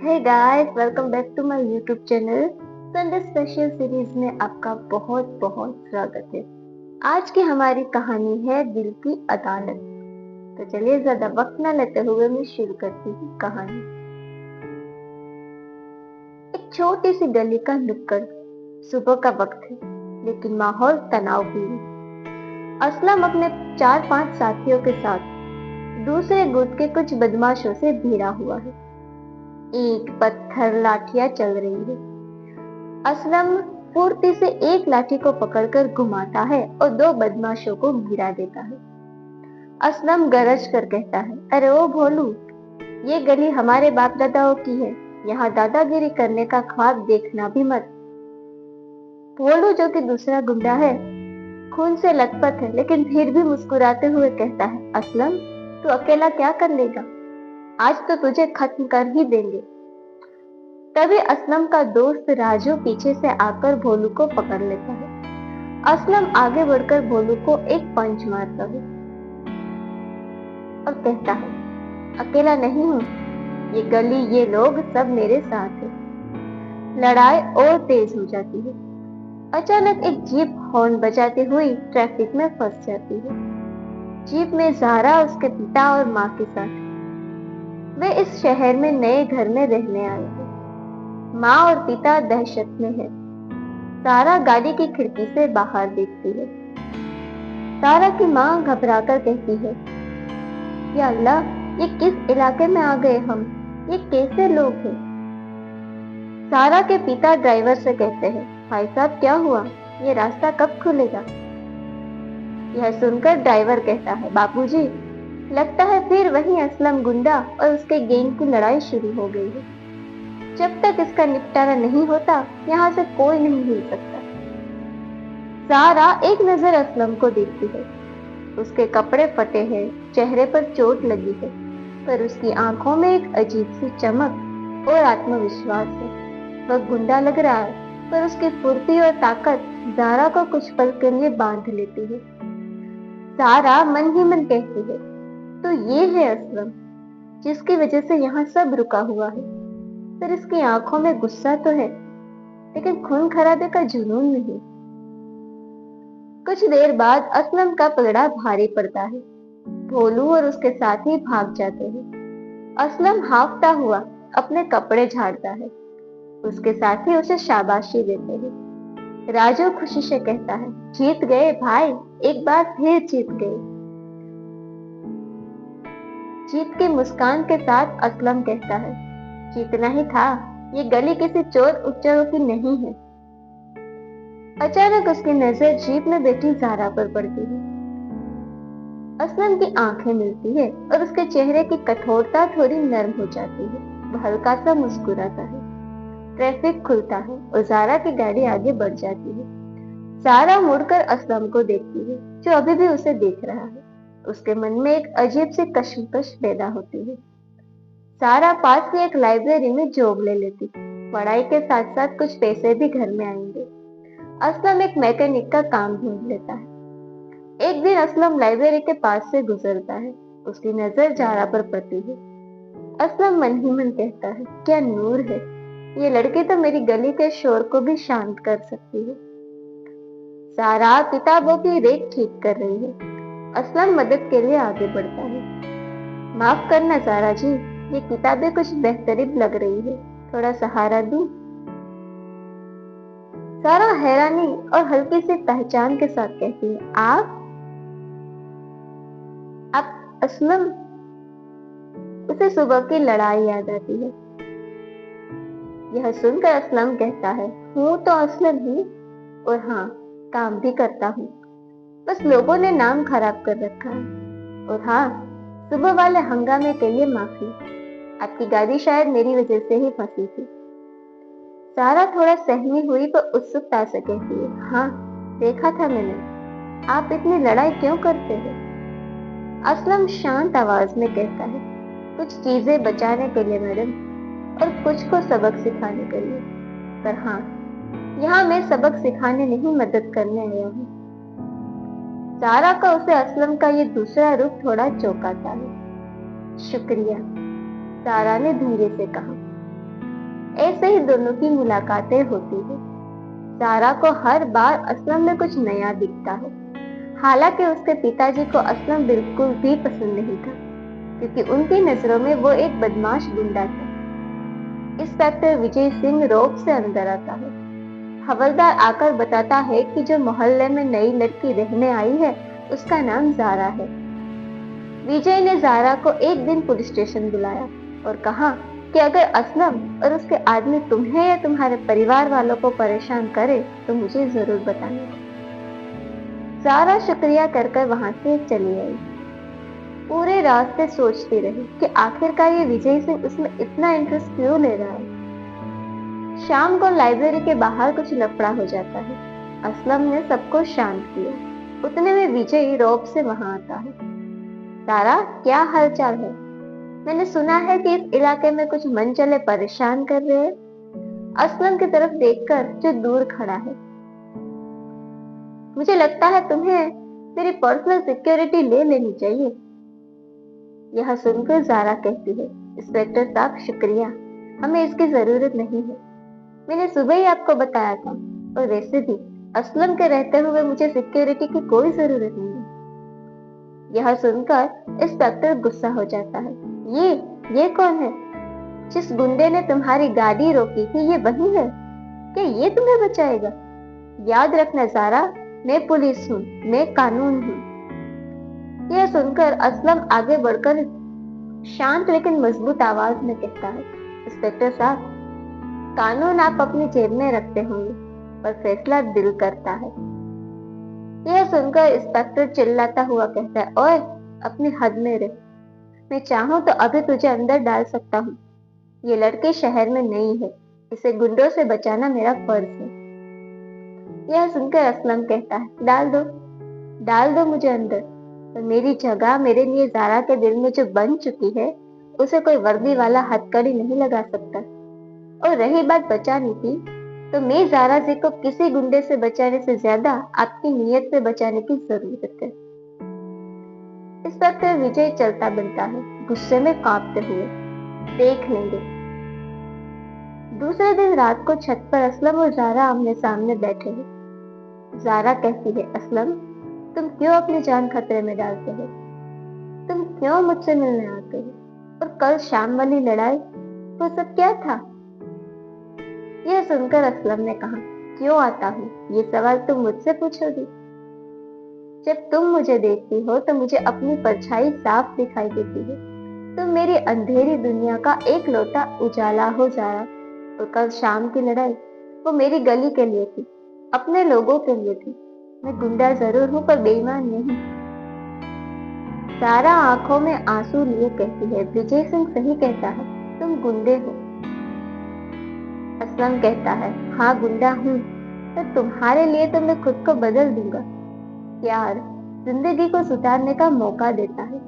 Hey guys, welcome back to my YouTube channel. Sunday special series में आपका बहुत बहुत स्वागत है। आज की हमारी कहानी है दिल की अदालत। तो चलिए ज्यादा वक्त न लेते हुए मैं शुरू करती हूँ कहानी। एक छोटी सी गली का नुक्कड़। सुबह का वक्त है, लेकिन माहौल तनावपूर्ण। असलम अपने 4-5 साथियों के साथ दूसरे गुट के कुछ बदमाशों से भिड़ा हुआ है। ईंट, पत्थर, लाठियां चल रही है। असलम फुर्ती से एक लाठी को पकड़कर घुमाता है और 2 बदमाशों को गिरा देता है। असलम गरज कर कहता है, अरे ओ भोलू, ये गली हमारे बाप दादाओं की है, यहाँ दादागिरी करने का ख्वाब देखना भी मत। भोलू, जो कि दूसरा गुंडा है, खून से लथपथ है, लेकिन फिर भी मुस्कुराते हुए कहता है, असलम, तू अकेला क्या कर लेगा? आज तो तुझे खत्म कर ही देंगे। तभी असलम का दोस्त राजू पीछे से आकर भोलू को पकड़ लेता है। असलम आगे बढ़कर भोलू को एक पंच मारता है और कहता है, अकेला नहीं हूं, ये गली, ये लोग सब मेरे साथ है। लड़ाई और तेज हो जाती है। अचानक एक जीप हॉर्न बजाते हुई ट्रैफिक में फंस जाती है। जीप में ज़ारा उसके पिता और माँ के साथ। वे इस शहर में नए घर में रहने आए हैं। माँ और पिता दहशत में है। सारा गाड़ी की खिड़की से बाहर देखती है। सारा की माँ घबराकर कहती है, या अल्लाह, ये किस इलाके में आ गए हम? ये कैसे लोग हैं? सारा के पिता ड्राइवर से कहते हैं, भाई साहब क्या हुआ? ये रास्ता कब खुलेगा? यह सुनकर ड्राइवर कहता है, बापूजी, लगता है फिर वही असलम गुंडा और उसके गैंग की लड़ाई शुरू हो गई है। जब तक इसका निपटारा नहीं होता, यहाँ से कोई नहीं हिल सकता। सारा एक नजर असलम को देखती है। उसके कपड़े फटे हैं, चेहरे पर चोट लगी है, पर उसकी आंखों में एक अजीब सी चमक और आत्मविश्वास है। वह गुंडा लग रहा है, पर उसकी फुर्ती और ताकत ज़ारा को कुछ पल के लिए बांध लेती है। सारा मन ही मन कहती है, तो ये है असलम, जिसकी वजह से यहाँ सब रुका हुआ है। पर इसकी आंखों में गुस्सा तो है, लेकिन खून खराबे का जुनून नहीं। कुछ देर बाद असलम का पलड़ा भारी पड़ता है। भोलू और उसके साथी भाग जाते हैं। असलम हांफता हुआ अपने कपड़े झाड़ता है। उसके साथी उसे शाबाशी देते हैं। राजू खुशी से कहता है, जीत गए भाई, एक बार फिर जीत गए। जीत की मुस्कान के साथ असलम कहता है, जीतना ही था, ये गली किसी चोर उच्चरों की नहीं है। अचानक उसकी नजर जीप में बैठी ज़ारा पर पड़ती है। असलम की आंखें मिलती है और उसके चेहरे की कठोरता थोड़ी नरम हो जाती है। वह हल्का सा मुस्कुराता है। ट्रैफिक खुलता है और ज़ारा की गाड़ी आगे बढ़ जाती है। ज़ारा मुड़कर असलम को देखती है, जो अभी भी उसे देख रहा है। उसके मन में एक अजीब सी कश्मकश पैदा होती है। ज़ारा पास की एक लाइब्रेरी में जॉब ले लेती। पढ़ाई के साथ साथ कुछ पैसे भी घर में आएंगे। असलम एक मैकेनिक का काम ढूंढ लेता है। एक दिन असलम लाइब्रेरी के पास से गुजरता है। उसकी नजर ज़ारा पर पड़ती है। असलम मन ही मन कहता है, क्या नूर है, ये लड़की तो मेरी गली के शोर को भी शांत कर सकती है। ज़ारा किताबों की रेक ठीक कर रही है। असलम मदद के लिए आगे बढ़ता है। माफ करना ज़ारा जी, ये किताबें कुछ बेहतरीन लग रही है, थोड़ा सहारा दूं? ज़ारा हैरानी और हल्की सी पहचान के साथ कहती है, आप असलम? उसे सुबह की लड़ाई याद आती है। यह सुनकर असलम कहता है, हूँ तो असलम ही, और हाँ, काम भी करता हूँ, बस लोगों ने नाम खराब कर रखा है। और हाँ, सुबह वाले हंगामे के लिए माफी, आपकी गाड़ी शायद मेरी वजह से ही फंसी थी। सारा थोड़ा सहमी हुई तो उत्सुकता से कहती है, हाँ, देखा था मैंने, आप इतनी लड़ाई क्यों करते हैं? असलम शांत आवाज में कहता है, कुछ चीजें बचाने के लिए मैडम, और कुछ को सबक सिखाने के लिए। पर हाँ, यहाँ मैं सबक सिखाने नहीं, मदद करने आया हूँ। सारा का उसे असलम का ये दूसरा रूप थोड़ा चौंकाता है। शुक्रिया, सारा ने धीरे से कहा। ऐसे ही दोनों की मुलाकातें होती है। सारा को हर बार असलम में कुछ नया दिखता है। हालांकि उसके पिताजी को असलम बिल्कुल भी पसंद नहीं था, क्योंकि उनकी नजरों में वो एक बदमाश गुंडा था। इंस्पेक्टर विजय सिंह रोब से अंदर आता है। हवलदार आकर बताता है कि जो मोहल्ले में नई लड़की रहने आई है उसका नाम जारा है। विजय ने जारा को एक दिन पुलिस स्टेशन बुलाया और कहा कि अगर असलम और उसके आदमी तुम्हें या तुम्हारे परिवार वालों को परेशान करे तो मुझे जरूर बताना। जारा शुक्रिया कर कर वहां से चली आई। पूरे रास्ते सोचती रही कि आखिरकार ये विजय सिंह उसमें इतना इंटरेस्ट क्यों ले रहा है। शाम को लाइब्रेरी के बाहर कुछ लफड़ा हो जाता है। असलम ने सबको शांत किया। उतने में विजय रौब से वहां आता है। सारा, क्या हालचाल है? मैंने सुना है कि इस इलाके में कुछ मनचले परेशान कर रहे हैं। असलम की तरफ देखकर जो दूर खड़ा है। मुझे लगता है तुम्हें मेरी पर्सनल सिक्योरिटी ले लेनी चाहिए। यह सुनकर जारा कहती है, इंस्पेक्टर साहब शुक्रिया, हमें इसकी जरूरत नहीं है। मैंने सुबह ही आपको बताया था, और वैसे भी असलम के रहते हुए मुझे सिक्योरिटी की कोई जरूरत नहीं है। यह सुनकर इंस्पेक्टर गुस्सा हो जाता है। ये कौन है? जिस गुंडे ने तुम्हारी गाड़ी रोकी थी ये वही है? क्या ये तुम्हें बचाएगा? याद रखना जारा, मैं पुलिस हूँ, मैं कानून हूँ। यह सुनकर असलम आगे बढ़कर शांत लेकिन मजबूत आवाज में कहता है, इंस्पेक्टर साहब, कानून आप अपनी जेब में रखते होंगे, पर फैसला दिल करता है। यह सुनकर इंस्पेक्टर चिल्लाता हुआ कहता है, ओए, अपनी हद में रह। मैं चाहूं तो अभी तुझे अंदर डाल सकता हूँ। ये लड़की शहर में नहीं है, इसे गुंडों से बचाना मेरा फर्ज है। यह सुनकर असलम कहता है, डाल दो मुझे अंदर, पर मेरी जगह मेरे लिए जारा के दिल में जो बन चुकी है उसे कोई वर्दी वाला हथकड़ी नहीं लगा सकता। और रही बात बचाने की, तो मैं जारा जी को किसी गुंडे से बचाने से ज्यादा आपकी नीयत से बचाने की जरूरत है। इंस्पेक्टर विजय चलता बनता है, गुस्से में कांपते हुए। देख लेंगे। दूसरे दिन रात को छत पर असलम और जारा आमने सामने बैठे हैं। जारा कहती है, असलम, तुम क्यों अपनी जान खतरे में डालते हो? तुम क्यों मुझसे मिलने आते हो? और कल शाम वाली लड़ाई, वो सब क्या था? यह सुनकर असलम ने कहा, क्यों आता हूँ, ये सवाल तुम मुझसे पूछोगी? जब तुम मुझे देखती हो तो मुझे अपनी परछाई साफ दिखाई देती है। तुम मेरी अंधेरी दुनिया का एक लौता उजाला हो जाया। और कल शाम की लड़ाई, वो मेरी गली के लिए थी, अपने लोगों के लिए थी। मैं गुंडा जरूर हूँ पर बेईमान नहीं। सारा आंखों में आंसू लिए कहती है, विजय सिंह सही कहता है, तुम गुंडे हो। असलम कहता है, हाँ गुंडा हूँ, पर तुम्हारे लिए तो मैं खुद को बदल दूंगा। प्यार जिंदगी को सुधारने का मौका देता है,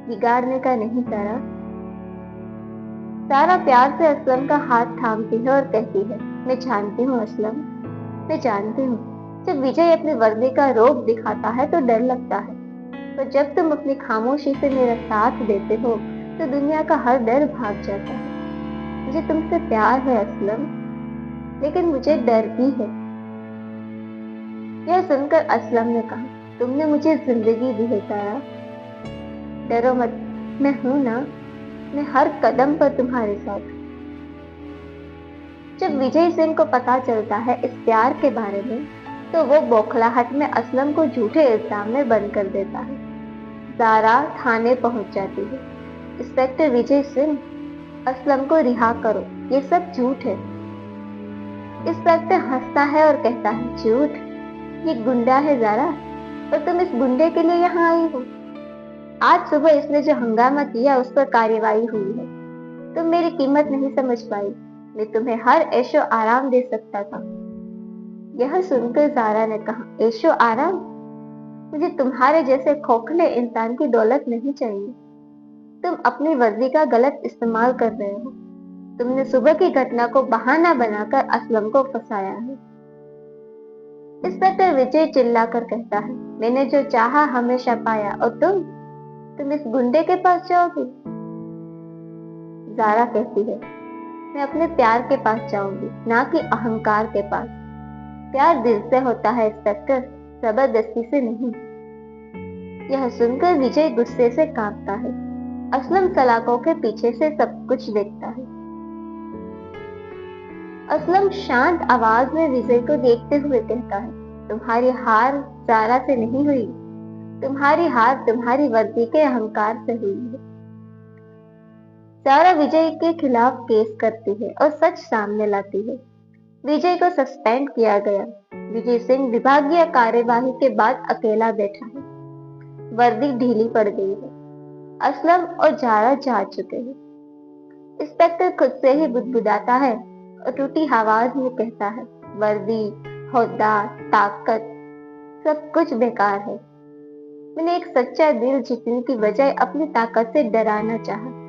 बिगाड़ने का नहीं। सारा प्यार से असलम का हाथ थामती है और कहती है, मैं जानती हूँ असलम, मैं जानती हूँ। जब विजय अपनी वर्दी का रोब दिखाता है तो डर लगता है, पर जब तुम अपनी खामोशी से मेरा साथ देते हो तो दुनिया का हर डर भाग जाता है। मुझे तुमसे प्यार है असलम, लेकिन मुझे डर भी है। यह सुनकर असलम ने कहा, तुमने मुझे जिंदगी दी है सारा, डरो मत, मैं हूं ना, मैं हर कदम पर तुम्हारे साथ। जब विजय सिंह को पता चलता है इस प्यार के बारे में, तो वो बौखलाहट में असलम को झूठे इल्जाम में बंद कर देता है। सारा थाने पहुंच जाती है। इंस्पेक्टर विजय सिंह, असलम को रिहा करो, ये सब झूठ है। इंस्पेक्टर हंसता है और कहता है, झूठ? ये गुंडा है जारा, और तुम इस गुंडे के लिए यहाँ आई हो। आज सुबह इसने जो हंगामा किया उस पर कार्रवाई हुई है। तुम मेरी कीमत नहीं समझ पाई, मैं तुम्हें हर ऐशो आराम दे सकता था। यह सुनकर जारा ने कहा, ऐशो आराम? मुझे तुम्हारे जैसे खोखले इंसान की दौलत नहीं चाहिए। तुम अपनी वर्दी का गलत इस्तेमाल कर रहे हो। तुमने सुबह की घटना को बहाना बनाकर असलम को फंसाया है। इंस्पेक्टर विजय चिल्लाकर कहता है, मैंने जो चाहा हमेशा पाया, और तुम इस गुंडे के पास जाओगे? जारा कहती है, मैं अपने प्यार के पास जाऊंगी, ना कि अहंकार के पास। प्यार दिल से होता है इंस्पेक्टर, जबरदस्ती से नहीं। यह सुनकर विजय गुस्से से कांपता है। असलम सलाखों के पीछे से सब कुछ देखता है। असलम शांत आवाज में विजय को देखते हुए कहता है, तुम्हारी हार जारा से नहीं हुई, तुम्हारी हार तुम्हारी वर्दी के अहंकार से हुई है। सारा विजय के खिलाफ केस करती है और सच सामने लाती है। विजय को सस्पेंड किया गया। विजय सिंह विभागीय कार्यवाही के बाद अकेला बैठा है। वर्दी ढीली पड़ गई है। असलम और जारा जा चुके हैं। इंस्पेक्टर खुद से ही बुदबुदाता है और टूटी आवाज में कहता है, वर्दी, होद्दा, ताकत, सब कुछ बेकार है। मैंने एक सच्चा दिल जीतने की बजाय अपनी ताकत से डराना चाहा।